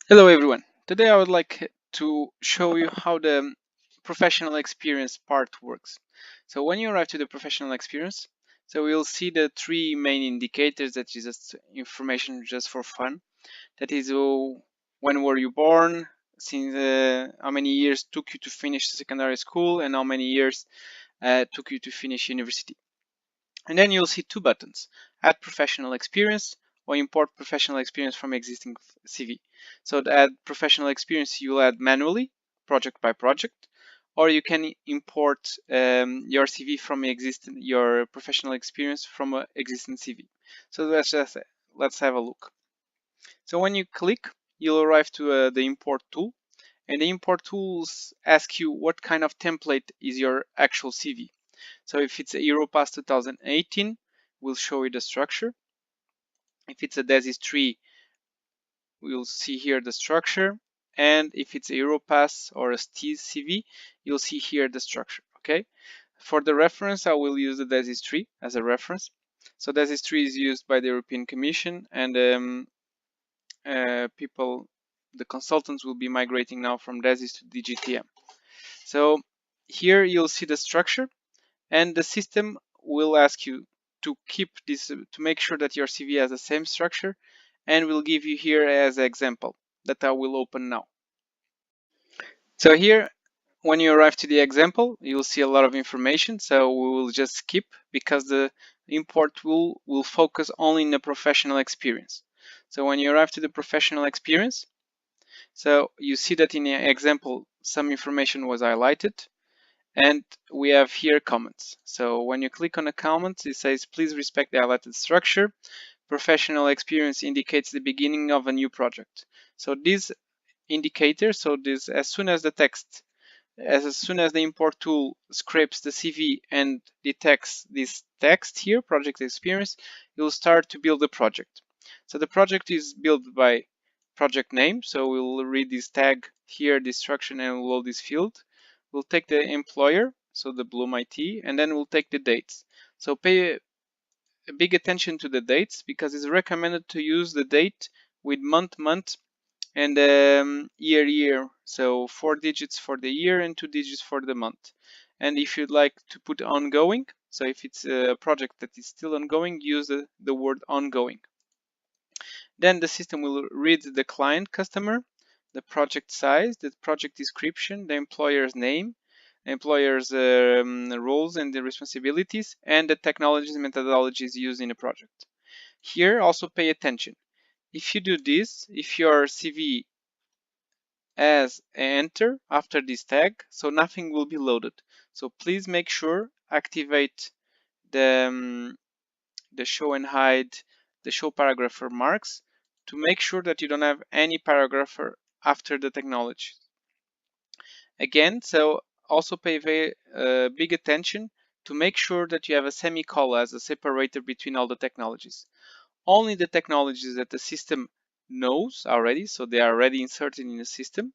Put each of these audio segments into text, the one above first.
Hello everyone. Today I would like to show you how the professional experience part works. So when you arrive to the professional experience, so we'll see the three main indicators that is just information just for fun. That is when were you born, since how many years took you to finish secondary school, and how many years took you to finish university. And then you'll see two buttons: add professional experience or import professional experience from existing CV. So to add professional experience, you'll add manually, project by project, or you can import your CV from your professional experience from an existing CV. So let's have a look. So when you click, you'll arrive to the import tool, and the import tools ask you what kind of template is your actual CV. So if it's a Europass 2018, we'll show you the structure. If it's a DESIS 3, we'll see here the structure. And if it's a Europass or a STEES CV, you'll see here the structure, okay? For the reference, I will use the DESIS 3 as a reference. So DESIS 3 is used by the European Commission, and the consultants will be migrating now from DESIS to DGTM. So here you'll see the structure, and the system will ask you to keep this, to make sure that your CV has the same structure, and will give you here as an example that I will open now. So here, when you arrive to the example, you'll see a lot of information, so we will just skip because the import tool will focus only in the professional experience. So when you arrive to the professional experience, so you see that in the example some information was highlighted, and we have here comments. So when you click on the comments, it says, please respect the highlighted structure. Professional experience indicates the beginning of a new project. So this indicator, so this, as soon as the import tool scrapes the CV and detects this text here, project experience, it will start to build the project. So the project is built by project name. So we'll read this tag here, this instruction, and we'll load this field. We'll take the employer, so the Bloom IT, and then we'll take the dates. So pay a big attention to the dates, because it's recommended to use the date with month, and year. So 4 digits for the year and 2 digits for the month. And if you'd like to put ongoing, so if it's a project that is still ongoing, use the word ongoing. Then the system will read the client customer, the project size, the project description, the employer's name, employer's roles and the responsibilities, and the technologies and methodologies used in the project. Here, also pay attention. If you do this, if your CV has enter after this tag, so nothing will be loaded. So please make sure activate the show and hide, the show paragraph marks, to make sure that you don't have any paragraph after the technology. Again, so also pay very big attention to make sure that you have a semicolon as a separator between all the technologies. Only the technologies that the system knows already, so they are already inserted in the system,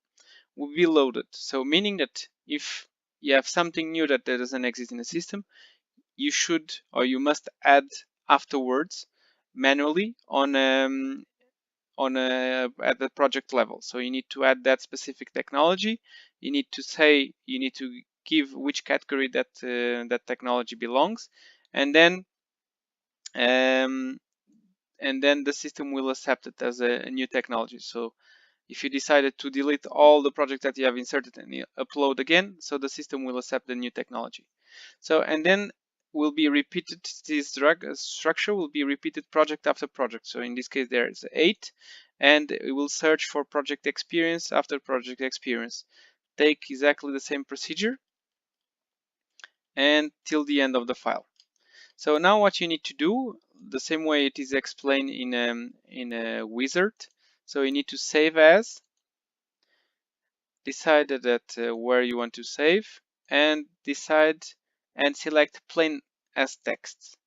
will be loaded. So meaning that if you have something new that doesn't exist in the system, you should, or you must add afterwards manually at the project level. So you need to add that specific technology. You need to give which category that technology belongs, and then the system will accept it as a new technology. So if you decided to delete all the projects that you have inserted and you upload again, so the system will accept the new technology. So, and then will be repeated, this structure will be repeated project after project. So in this case, there is 8, and it will search for project experience after project experience. Take exactly the same procedure and till the end of the file. So now what you need to do, the same way it is explained in a wizard. So you need to save as, decide that where you want to save, and decide and select plain as text.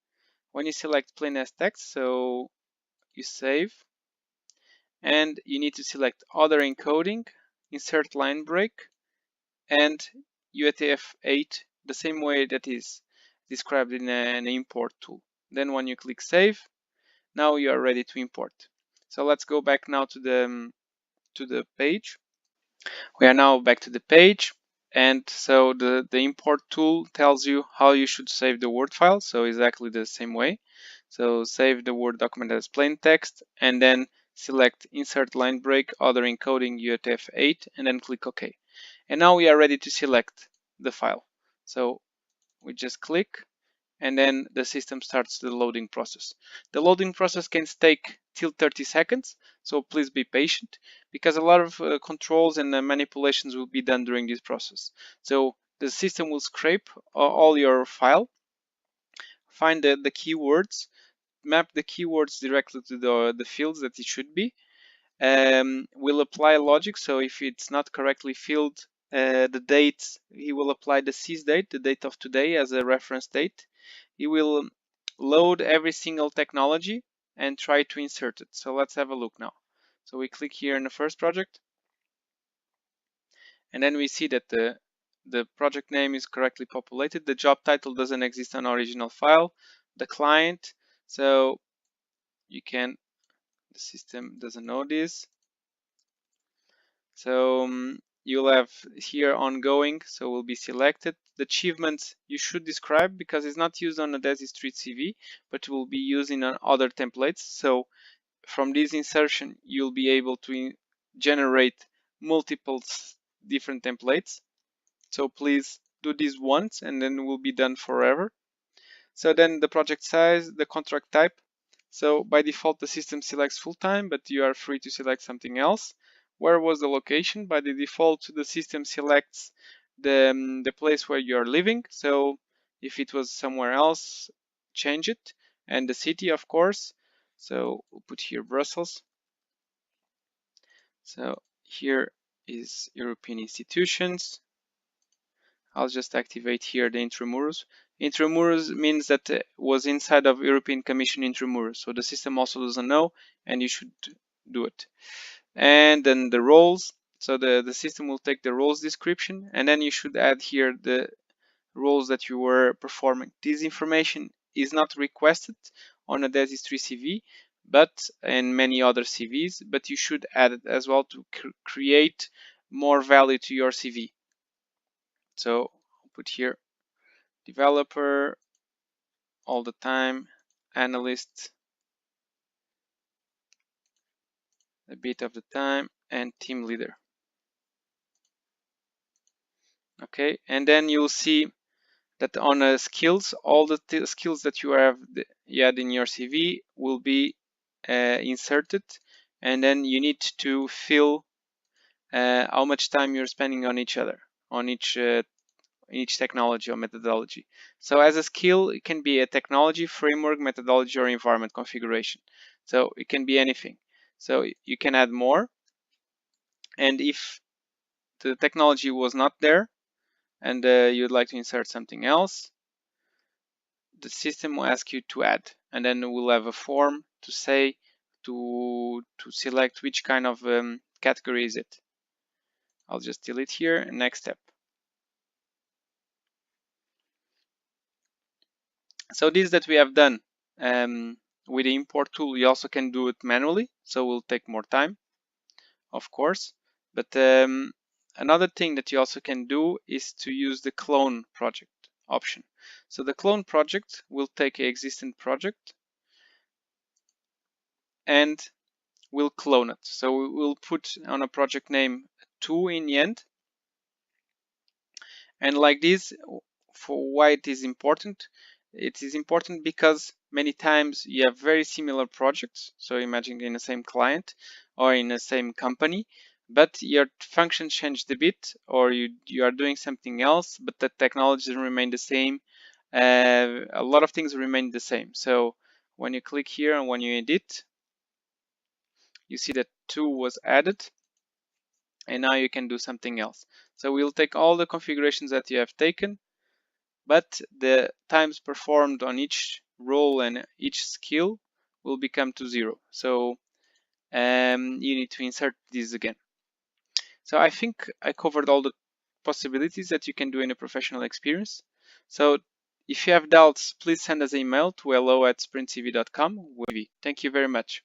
When you select plain as text, so you save, and you need to select other encoding, insert line break, and UTF-8, the same way that is described in an import tool. Then when you click save, now you are ready to import. So let's go back now to to the page. We are now back to the page, and so the import tool tells you how you should save the Word file, so exactly the same way. So save the Word document as plain text, and then select Insert Line Break, Other Encoding UTF-8, and then click OK. And now we are ready to select the file. So we just click, and then the system starts the loading process. The loading process can take till 30 seconds, so please be patient, because a lot of controls and manipulations will be done during this process. So the system will scrape all your file, find the keywords, map the keywords directly to the fields that it should be, will apply logic. So if it's not correctly filled, the date, he will apply the sys date, the date of today, as a reference date. He will load every single technology and try to insert it. So let's have a look now. So we click here in the first project, and then we see that the project name is correctly populated. The job title doesn't exist on original file. The client, so you can, the system doesn't know this. So you'll have here ongoing, so will be selected. The achievements you should describe, because it's not used on a DESI Street CV, but will be used in other templates. So from this insertion, you'll be able to generate multiple different templates. So please do this once, and then it will be done forever. So then the project size, the contract type. So by default, the system selects full-time, but you are free to select something else. Where was the location? By the default, the system selects the place where you are living. So if it was somewhere else, change it. And the city, of course. So we'll put here Brussels. So here is European institutions. I'll just activate here the Intramuros. Intramuros means that it was inside of European Commission Intramuros. So the system also doesn't know, and you should do it. And then the roles. So the system will take the roles description, and then you should add here the roles that you were performing. This information is not requested on a DESI 3 CV, but in many other CVs, but you should add it as well to create more value to your CV. So I'll put here developer, all the time, analyst, a bit of the time, and team leader. Okay, and then you'll see that on skills, all the skills that you have had in your CV will be inserted, and then you need to fill how much time you're spending on each other, on each technology or methodology. So as a skill, it can be a technology, framework, methodology, or environment configuration. So it can be anything. So you can add more. And if the technology was not there and you'd like to insert something else, the system will ask you to add. And then we'll have a form to say to select which kind of category is it. I'll just delete here. Next step. So this that we have done with the import tool, you also can do it manually, so it will take more time, of course. But another thing that you also can do is to use the clone project option. So the clone project will take an existing project and we'll clone it. So we'll put on a project name 2 in the end. And like this, for why it is important? It is important because many times you have very similar projects. So imagine in the same client or in the same company, but your function changed a bit, or you are doing something else, but the technologies remain the same. A lot of things remain the same. So when you click here and when you edit, you see that 2 was added, and now you can do something else. So we'll take all the configurations that you have taken, but the times performed on each role and each skill will become to 0. So you need to insert this again. So I think I covered all the possibilities that you can do in a professional experience. So if you have doubts, please send us an email to hello@sprintcv.com. Thank you very much.